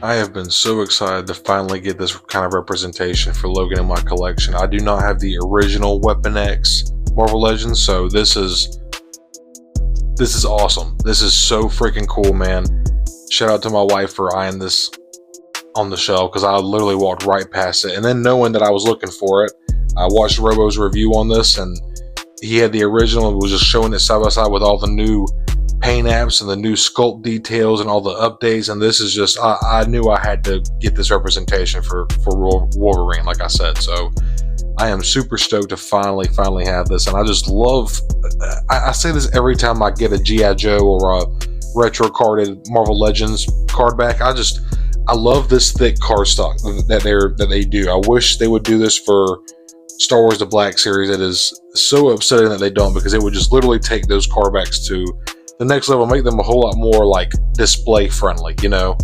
I have been so excited to finally get this kind of representation for Logan in my collection. I do not have the original Weapon-X Marvel Legends, so this is awesome. This is so freaking cool, man. Shout out to my wife for eyeing this on the shelf, because I literally walked right past it. And then knowing that I was looking for it, I watched Robo's review on this, and he had the original and was just showing it side by side with all the new paint apps and the new sculpt details and all the updates. And this is just, I knew I had to get this representation for Wolverine, like I said. So I am super stoked to finally have this. And I just love, I say this every time I get a G.I. Joe or a retro carded Marvel Legends card back. I love this thick card stock that they do. I wish they would do this for Star Wars The Black Series. It is so upsetting that they don't, because it would just literally take those card backs to the next level, make them a whole lot more like display friendly, you know.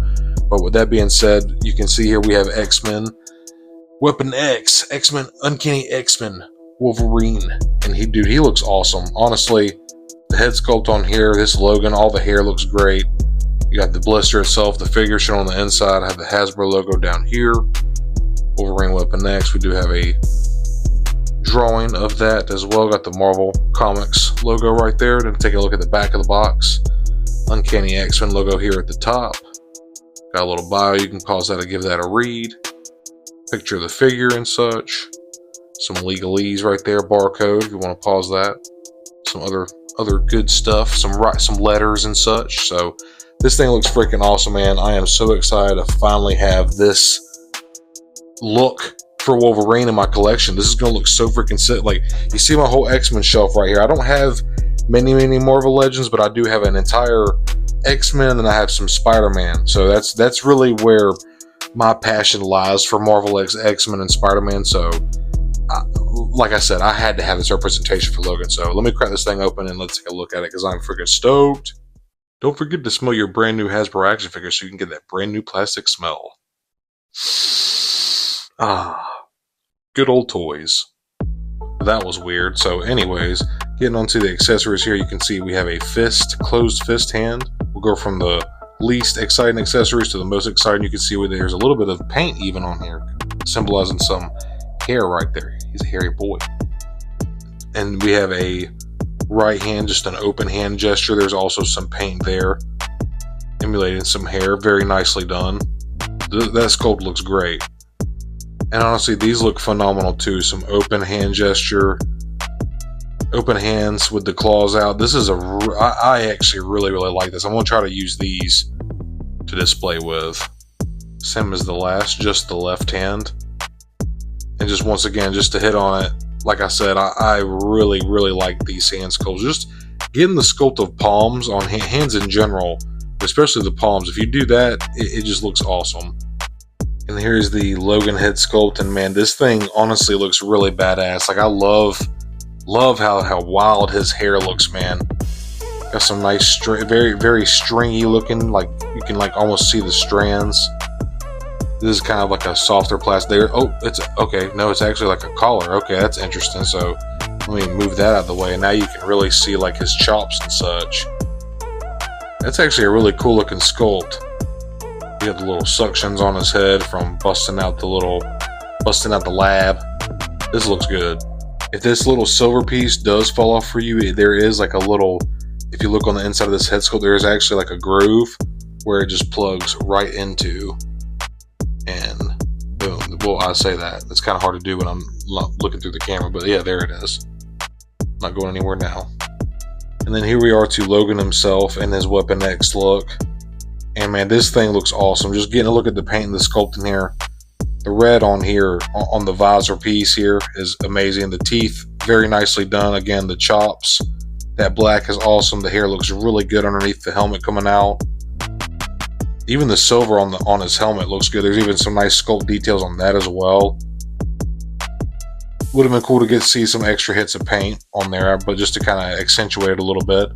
But with that being said, you can see here we have X-Men, Weapon-X, X-Men, Uncanny X-Men, Wolverine, and he looks awesome. Honestly, the head sculpt on here, this Logan, all the hair looks great. You got the blister itself, the figure shown on the inside. I have the Hasbro logo down here. Wolverine Weapon-X, we do have a drawing of that as well. Got the Marvel Comics logo right there. Then take a look at the back of the box. Uncanny X-Men logo here at the top. Got a little bio, you can pause that to give that a read. Picture of the figure and such. Some legalese right there, barcode if you want to pause that. Some other good stuff, some letters and such. So this thing looks freaking awesome, man. I am so excited to finally have this look for Wolverine in my collection. This is going to look so freaking sick. Like, you see my whole X-Men shelf right here. I don't have many Marvel Legends, but I do have an entire X-Men, and I have some Spider-Man. So that's really where my passion lies for Marvel X-Men and Spider-Man. So like I said, I had to have this representation for Logan. So let me crack this thing open and let's take a look at it, because I'm freaking stoked. Don't forget to smell your brand new Hasbro action figure so you can get that brand new plastic smell. Good old toys. That was weird. So anyways, getting onto the accessories here, you can see we have a closed fist hand. We'll go from the least exciting accessories to the most exciting. You can see where there's a little bit of paint even on here, symbolizing some hair right there. He's a hairy boy. And we have a right hand, just an open hand gesture. There's also some paint there, emulating some hair. Very nicely done. That sculpt looks great. And honestly, these look phenomenal too. Some open hand gesture, open hands with the claws out. This is I actually really like this. I'm gonna try to use these to display with. Same as the last, just the left hand. And just once again, just to hit on it, like I said, I really like these hand sculpts. Just getting the sculpt of palms on hands in general, especially the palms. If you do that, it just looks awesome. And here's the Logan head sculpt, and man, this thing honestly looks really badass. Like, I love how wild his hair looks, man. Got some nice, very stringy looking. Like, you can like almost see the strands. This is kind of like a softer plastic there. Oh, it's okay. No, it's actually like a collar. Okay, that's interesting. So let me move that out of the way. And now you can really see like his chops and such. That's actually a really cool looking sculpt. He had the little suctions on his head from busting out the lab. This looks good. If this little silver piece does fall off for you, there is like a little, if you look on the inside of this head sculpt, there is actually like a groove where it just plugs right into. And boom. Well, I say that. It's kind of hard to do when I'm looking through the camera, but yeah, there it is. Not going anywhere now. And then here we are to Logan himself and his Weapon-X look. And man, this thing looks awesome. Just getting a look at the paint and the sculpt in here. The red on here, on the visor piece here, is amazing. The teeth, very nicely done. Again, the chops. That black is awesome. The hair looks really good underneath the helmet coming out. Even the silver on his helmet looks good. There's even some nice sculpt details on that as well. Would have been cool to see some extra hits of paint on there, but just to kind of accentuate it a little bit.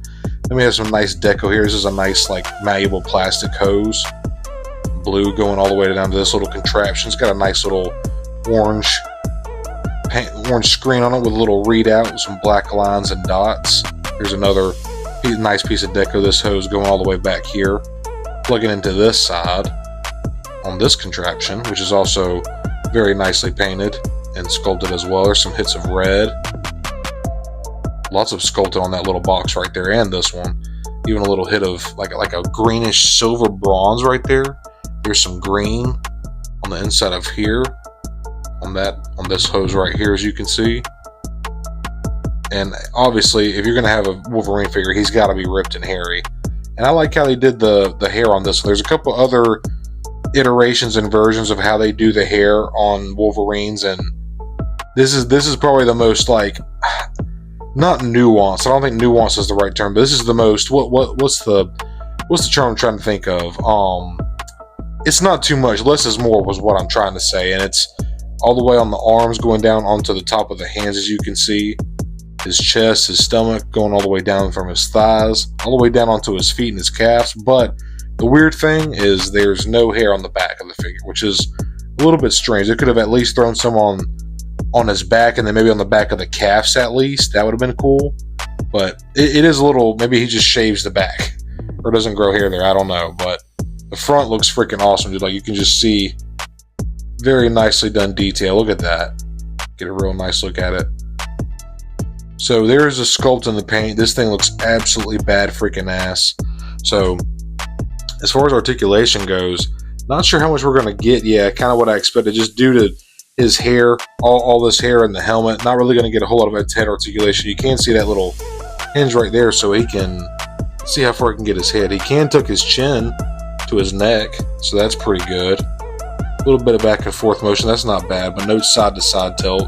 Then we have some nice deco here. This is a nice like malleable plastic hose. Blue going all the way down to this little contraption. It's got a nice little orange screen on it with a little readout with some black lines and dots. Here's another nice piece of deco. This hose going all the way back here. Plugging into this side. on this contraption, which is also very nicely painted and sculpted as well. There's some hits of red. Lots of sculpting on that little box right there, and this one. Even a little hit of like a greenish silver bronze right there. There's some green on the inside of here. On this hose right here, as you can see. And obviously, if you're going to have a Wolverine figure, he's got to be ripped and hairy. And I like how they did the hair on this one. There's a couple other iterations and versions of how they do the hair on Wolverines, and this is probably the most, like, not nuanced. I don't think nuance is the right term, but this is the most, what's the term I'm trying to think of? It's not too much. Less is more was what I'm trying to say, and it's all the way on the arms going down onto the top of the hands, as you can see. His chest, his stomach, going all the way down from his thighs, all the way down onto his feet and his calves. But the weird thing is there's no hair on the back of the figure, which is a little bit strange. They could have at least thrown some on his back, and then maybe on the back of the calves at least. That would have been cool. But it is a little, maybe he just shaves the back or doesn't grow hair there. I don't know. But the front looks freaking awesome, dude. Like, you can just see very nicely done detail. Look at that. Get a real nice look at it. So there's a sculpt in the paint. This thing looks absolutely bad freaking ass. So as far as articulation goes, not sure how much we're going to get. Yeah, kind of what I expected, just due to his hair, all this hair in the helmet. Not really going to get a whole lot of head articulation. You can see that little hinge right there, so he can see how far he can get his head. He can tuck his chin to his neck, so that's pretty good. A little bit of back and forth motion, that's not bad, but no side to side tilt.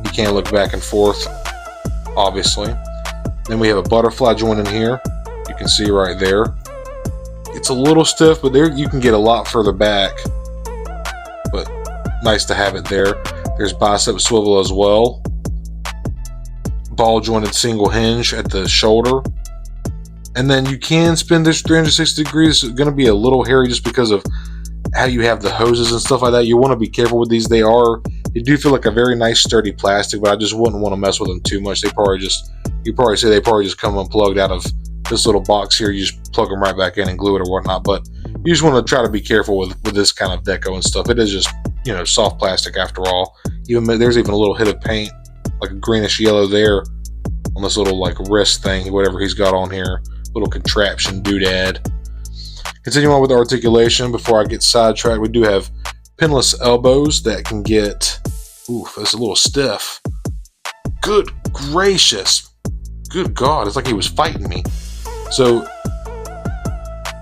He can look back and forth, obviously. Then we have a butterfly joint in here. You can see right there. It's a little stiff, but there you can get a lot further back. But nice to have it there. There's bicep swivel as well. Ball jointed single hinge at the shoulder. And then you can spin this 360 degrees. It's going to be a little hairy just because of how you have the hoses and stuff like that. You want to be careful with these. They do feel like a very nice sturdy plastic, but I just wouldn't want to mess with them too much. You probably say they probably just come unplugged out of this little box here. You just plug them right back in and glue it or whatnot. But you just want to try to be careful with this kind of deco and stuff. It is just, soft plastic after all. There's even a little hit of paint, like a greenish yellow there on this little like wrist thing, whatever he's got on here. Little contraption doodad. Continuing on with the articulation, before I get sidetracked, we do have pinless elbows that can get, oof, it's a little stiff. Good gracious. Good God, it's like he was fighting me. So,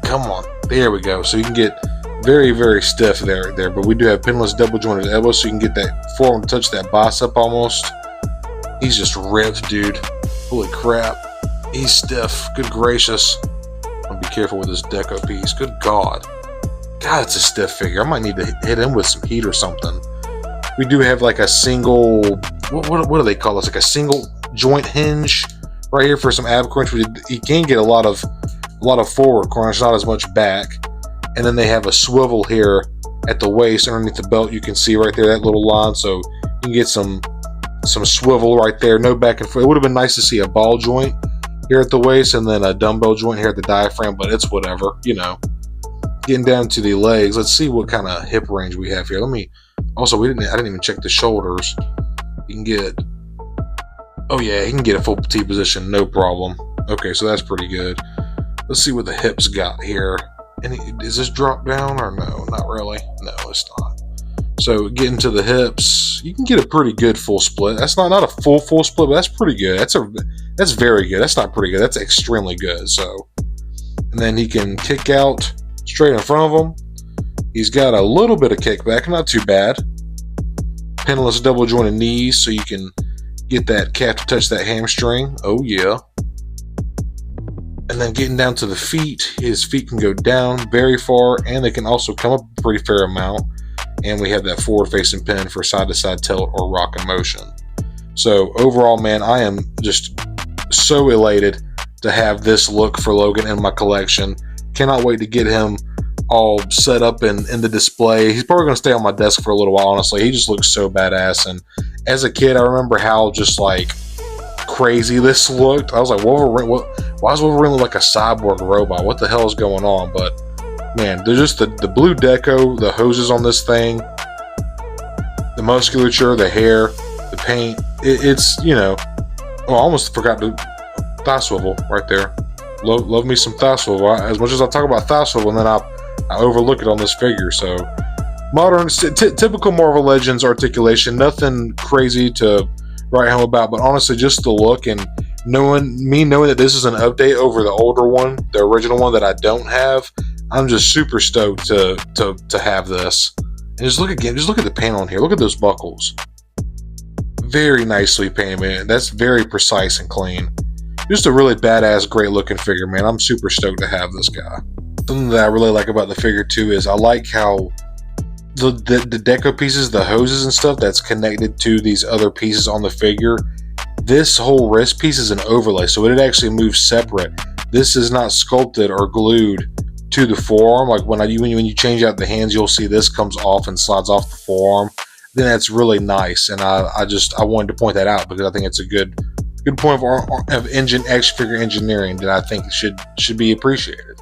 come on, there we go. So you can get very, very stiff there, but we do have pinless double jointed elbows, so you can get that forearm to touch that bicep almost. He's just ripped, dude. Holy crap. He's stiff. Good gracious. I'll be careful with this deco piece. Good God. God, it's a stiff figure. I might need to hit him with some heat or something. We do have like a single, what do they call this? Like a single joint hinge right here for some ab crunch. You can get a lot of forward crunch, not as much back. And then they have a swivel here at the waist underneath the belt. You can see right there that little line, so you can get some swivel right there. No back and forth. It would have been nice to see a ball joint here at the waist and then a dumbbell joint here at the diaphragm, but it's whatever, Getting down to the legs, let's see what kind of hip range we have here. I didn't even check the shoulders. You can get, oh yeah, he can get a full T position, no problem. Okay, so that's pretty good. Let's see what the hips got here. Is this drop down or no? Not really. No, it's not. So getting to the hips, you can get a pretty good full split. That's not a full split, but that's pretty good. That's very good. That's not pretty good. That's extremely good. So, and then he can kick out straight in front of him. He's got a little bit of kickback, not too bad. Pinless double jointed knees, so you can get that calf to touch that hamstring. Oh yeah. And then getting down to the feet, his feet can go down very far, and they can also come up a pretty fair amount. And we have that forward-facing pin for side-to-side tilt or rock and motion. So overall, man, I am just so elated to have this look for Logan in my collection. Cannot wait to get him all set up in the display. He's probably going to stay on my desk for a little while, honestly. He just looks so badass. And as a kid, I remember how just like crazy this looked. I was like, Wolverine, why does Wolverine look like a cyborg robot? What the hell is going on? But Man, they're just the blue deco, the hoses on this thing, the musculature, the hair, the paint. It's, you know, oh, I almost forgot to thigh swivel right there. Love me some thigh swivel. As much as I talk about thigh swivel, and then I overlook it on this figure. So modern, typical Marvel Legends articulation, nothing crazy to write home about, but honestly, just the look and knowing that this is an update over the older one, the original one that I don't have, I'm just super stoked to have this. And just look at the paint on here. Look at those buckles. Very nicely painted, man. That's very precise and clean. Just a really badass, great looking figure, man. I'm super stoked to have this guy. Something that I really like about the figure too is I like how the deco pieces, the hoses and stuff that's connected to these other pieces on the figure, this whole wrist piece is an overlay, so it actually moves separate. This is not sculpted or glued to the forearm. Like when you change out the hands, you'll see this comes off and slides off the forearm. Then that's really nice, and I wanted to point that out because I think it's a good point of action figure engineering that I think should be appreciated.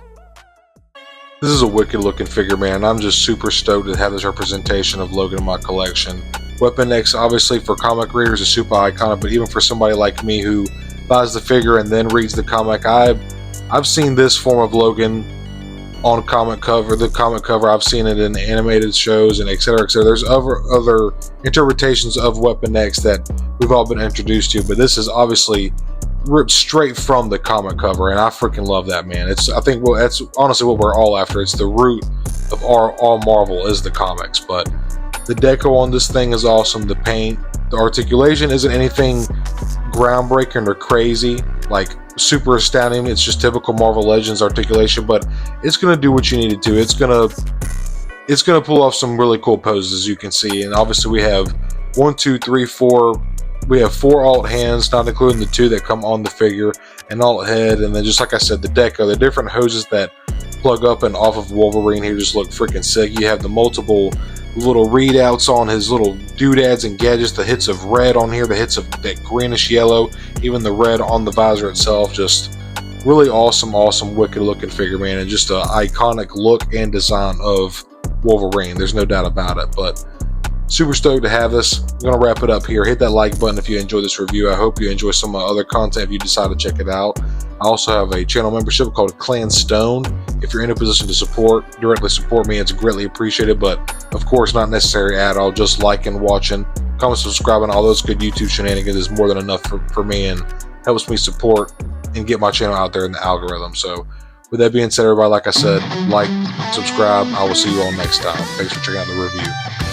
This is a wicked looking figure, man. I'm just super stoked to have this representation of Logan in my collection. Wepon-X, obviously for comic readers, is super iconic, but even for somebody like me who buys the figure and then reads the comic, I've seen this form of Logan on the comic cover. I've seen it in animated shows and etc, etc. There's other interpretations of Wepon-X that we've all been introduced to, but this is obviously ripped straight from the comic cover, and I freaking love that, man. I think that's honestly what we're all after. It's the root of all Marvel is the comics, but the deco on this thing is awesome. The paint, the articulation isn't anything groundbreaking or crazy, like super astounding. It's just typical Marvel Legends articulation, but it's gonna do what you need it to. It's gonna pull off some really cool poses, as you can see. And obviously we have 1, 2, 3, 4. We have 4 alt hands, not including the 2 that come on the figure, an alt head, and then just like I said, the deco, the different hoses that plug up and off of Wolverine here just look freaking sick. You have the multiple little readouts on his little doodads and gadgets, the hits of red on here, the hits of that greenish yellow, even the red on the visor itself. Just really awesome, wicked looking figure, man, and just an iconic look and design of Wolverine. There's no doubt about it. But super stoked to have this. I'm going to wrap it up here. Hit that like button if you enjoyed this review. I hope you enjoy some of my other content if you decide to check it out. I also have a channel membership called Clan Stone. If you're in a position to directly support me, it's greatly appreciated, but of course not necessary at all. Just liking, watching, comment, subscribing, all those good YouTube shenanigans is more than enough for me and helps me support and get my channel out there in the algorithm. So with that being said, everybody, like I said, like, subscribe. I will see you all next time. Thanks for checking out the review.